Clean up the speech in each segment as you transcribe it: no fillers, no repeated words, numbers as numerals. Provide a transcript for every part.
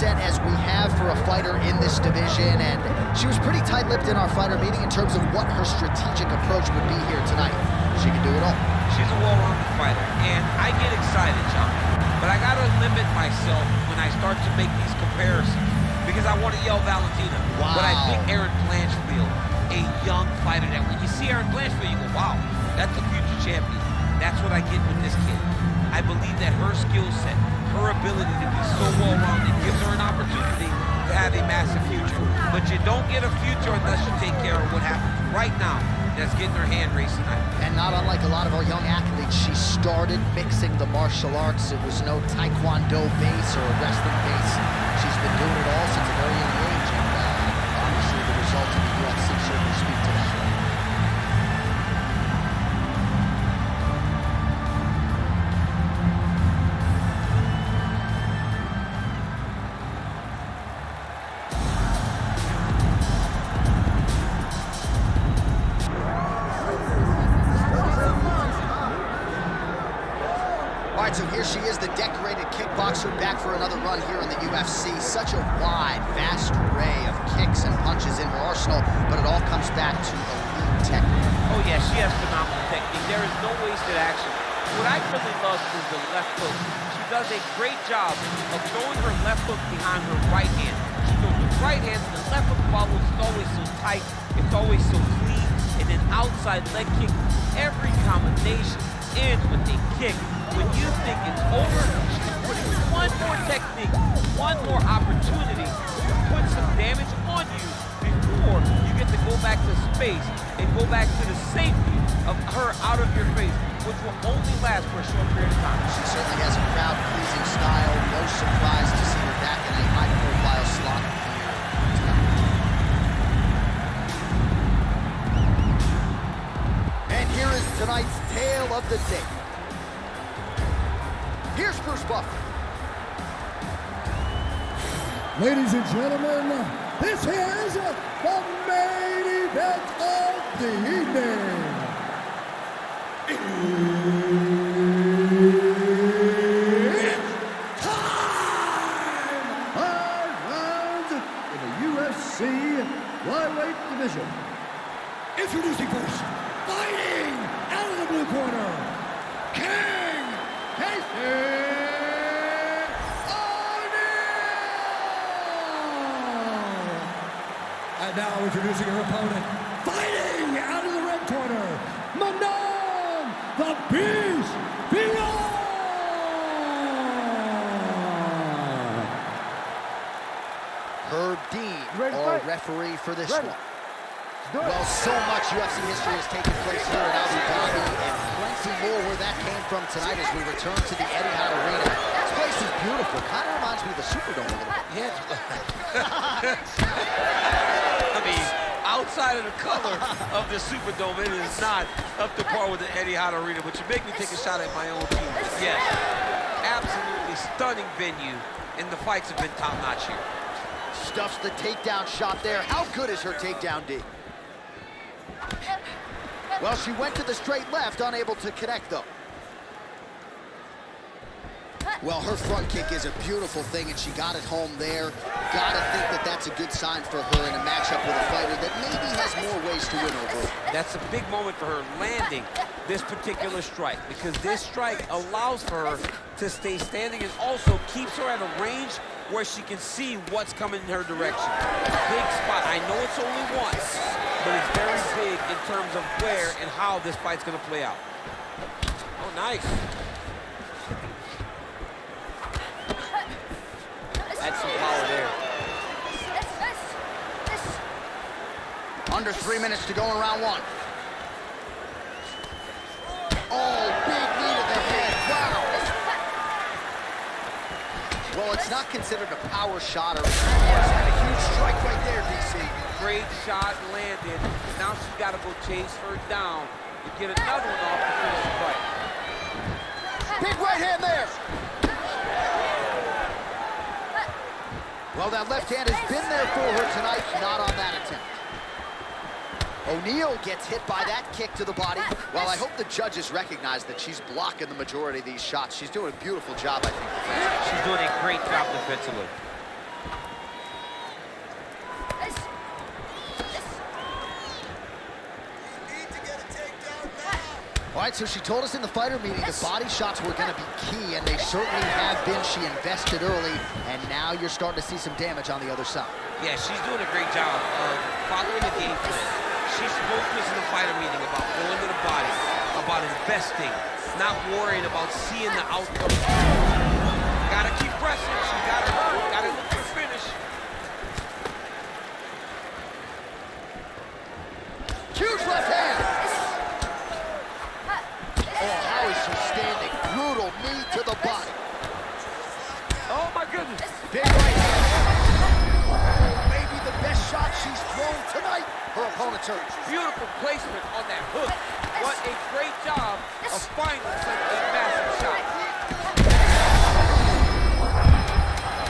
mindset as we have for a fighter in this division, and she was pretty tight-lipped in our fighter meeting in terms of what her strategic approach would be here tonight. She can do it all. She's a well-rounded fighter, and I get excited, John, but I gotta limit myself when I start to make these comparisons, because I want to yell Valentina. Wow. But I think Erin Blanchfield, a young fighter, that when you see Erin Blanchfield, you go, wow, that's a future champion. That's what I get with this kid. I believe that her skill set, her ability to be so well-rounded gives her an opportunity to have a massive future. But you don't get a future unless you take care of what happens right now that's getting her hand raised tonight. And not unlike a lot of our young athletes, she started mixing the martial arts. It was no taekwondo base or wrestling base. She's been doing it all since a very young age, and obviously the results in the UFC certainly speak to that. So here she is, the decorated kickboxer, back for another run here in the UFC. Such a wide, vast array of kicks and punches in her arsenal, but it all comes back to elite technique. Oh yeah, she has phenomenal technique. There is no wasted action. What I really love is the left hook. She does a great job of throwing her left hook behind her right hand. She throws the right hand, and the left hook follows. It's always so tight. It's always so clean. And then outside leg kick. Every combination ends with a kick. When you think it's over, she can put in one more technique, one more opportunity to put some damage on you before you get to go back to space and go back to the safety of her out of your face, which will only last for a short period of time. She certainly has a crowd-pleasing style. No surprise to see her back in a high-profile slot here tonight. And here is tonight's tale of the day. Here's Bruce Buffer. Ladies and gentlemen, this is the main event of the evening. It's time! 5 rounds in the UFC Flyweight division. Introducing first, fighting out of the blue corner, King Casey O.Neill! And now introducing her opponent, fighting out of the red corner, Manon, the Beast, Fiorot! Herb Dean, our referee for this one. Well, so much UFC history has taken place here in Abu Dhabi, and plenty more where that came from tonight as we return to the Etihad Arena. This place is beautiful. Kind of reminds me of the Superdome a little bit. Yeah. I mean, outside of the color of the Superdome, it is not up to par with the Etihad Arena, but you make me take a shot at my own team. But yes, absolutely stunning venue, and the fights have been top-notch here. Stuffs the takedown shot there. How good is her takedown, D? Well, she went to the straight left, unable to connect, though. Well, her front kick is a beautiful thing, and she got it home there. Gotta think that that's a good sign for her in a matchup with a fighter that maybe has more ways to win over her. That's a big moment for her, landing this particular strike, because this strike allows for her to stay standing and also keeps her at a range where she can see what's coming in her direction. Big spot. I know it's only once, but it's very big in terms of where and how this fight's gonna play out. Oh, nice. That's some power there. Under 3 minutes to go in round one. Oh, big knee to the head. Wow. Well, it's not considered a power shot or it's had a huge strike right there, DC. Great shot landed. Now she's got to go chase her down to get another one off to finish the fight. Big right hand there. Well, that left hand has been there for her tonight, not on that attempt. O.Neill gets hit by that kick to the body. Well, I hope the judges recognize that she's blocking the majority of these shots. She's doing a beautiful job, I think. She's doing a great job defensively. All right, so she told us in the fighter meeting the body shots were going to be key, and they certainly have been. She invested early, and now you're starting to see some damage on the other side. Yeah, she's doing a great job of following the game plan. She spoke to us in the fighter meeting about going to the body, about investing, not worrying about seeing the outcome. Gotta keep pressing. She gotta look for the finish. Huge left hand. Oh, how is she standing? Brutal knee to the body. Oh my goodness. Big right hand. Maybe the best shot she's thrown tonight. Her opponent's hurt. Beautiful placement on that hook. What a great job of finding such a massive shot.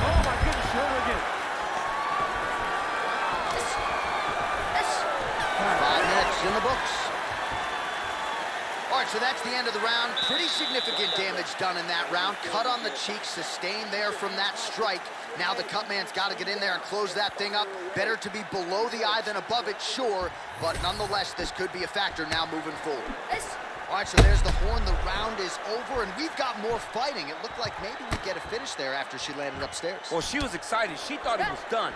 Oh my goodness, she hurt her again. 5 minutes in the books. All right, so that's the end of the round. Pretty significant damage done in that round. Cut on the cheek, sustained there from that strike. Now the cut man's got to get in there and close that thing up. Better to be below the eye than above it, sure. But nonetheless, this could be a factor now moving forward. All right, so there's the horn. The round is over, and we've got more fighting. It looked like maybe we'd get a finish there after she landed upstairs. Well, she was excited. She thought it was done.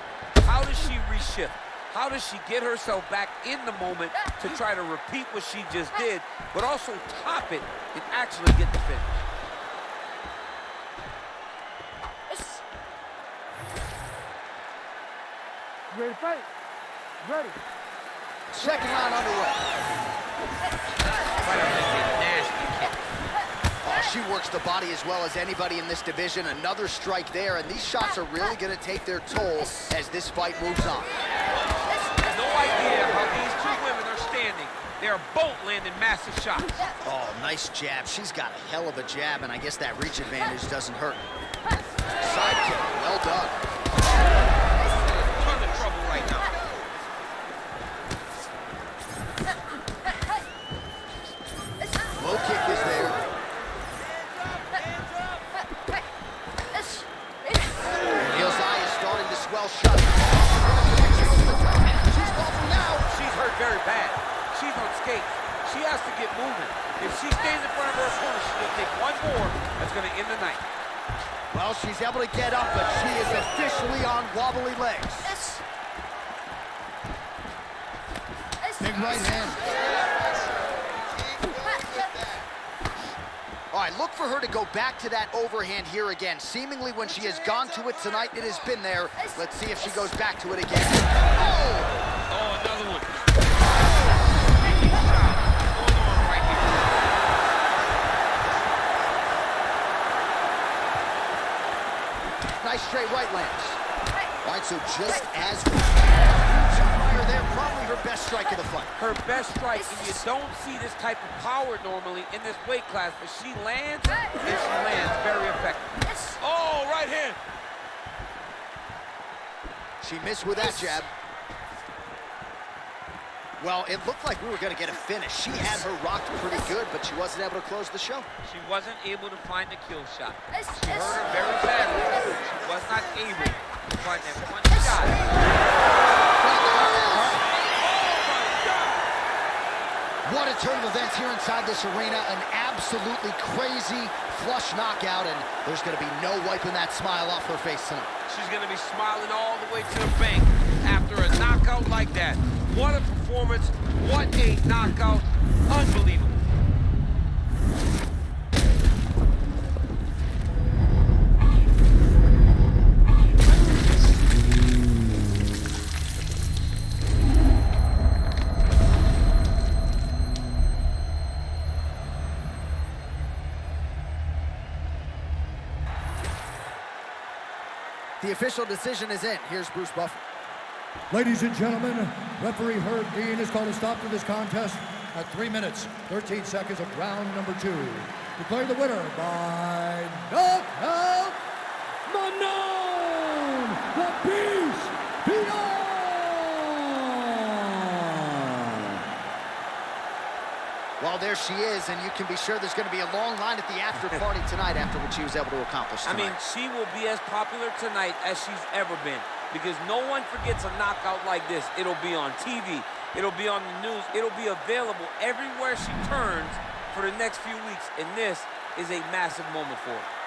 How does she reshift? How does she get herself back in the moment to try to repeat what she just did, but also top it and actually get the finish? Ready to fight? Ready. Second round underway. Right up a nasty kick. Oh, she works the body as well as anybody in this division. Another strike there, and these shots are really going to take their toll as this fight moves on. No idea how these two women are standing. They are both landing massive shots. Oh, nice jab. She's got a hell of a jab, and I guess that reach advantage doesn't hurt. Side kick, well done. Ton of trouble right now. Low kick is there. O'Neill's eye is starting to swell shut. She's bumping now. She's hurt very bad. She's on skates. She has to get moving. If she stays in front of her opponent, she's going to take one more. That's going to end the night. Well, she's able to get up, but she is officially on wobbly legs. Big right hand. All right, look for her to go back to that overhand here again. Seemingly when she has gone to it tonight, it has been there. Let's see if she goes back to it again. Oh, another one. Big shot going on right here. Nice straight right lands. All right, so just as there, probably her best strike of the fight. Her best strike, and you don't see this type of power normally in this weight class, but she lands, and she lands very effective. Oh, right hand. She missed with that jab. Well, it looked like we were going to get a finish. She had her rocked pretty good, but she wasn't able to close the show. She wasn't able to find the kill shot. She hurt her very badly. She was not able to find that one shot. What a turn of events here inside this arena. An absolutely crazy flush knockout, and there's going to be no wiping that smile off her face tonight. She's going to be smiling all the way to the bank after a knockout like that. What a performance. What a knockout. Unbelievable. The official decision is in. Here's Bruce Buffer. Ladies and gentlemen, referee Herb Dean has called a stop to this contest at 3 minutes, 13 seconds of round number 2. Declaring the winner by knockout, Manon, the Beast, Fiorot! Well, Well, there she is, and you can be sure there's going to be a long line at the after party tonight after what she was able to accomplish tonight. I mean, she will be as popular tonight as she's ever been, because no one forgets a knockout like this. It'll be on TV. It'll be on the news. It'll be available everywhere she turns for the next few weeks, and this is a massive moment for her.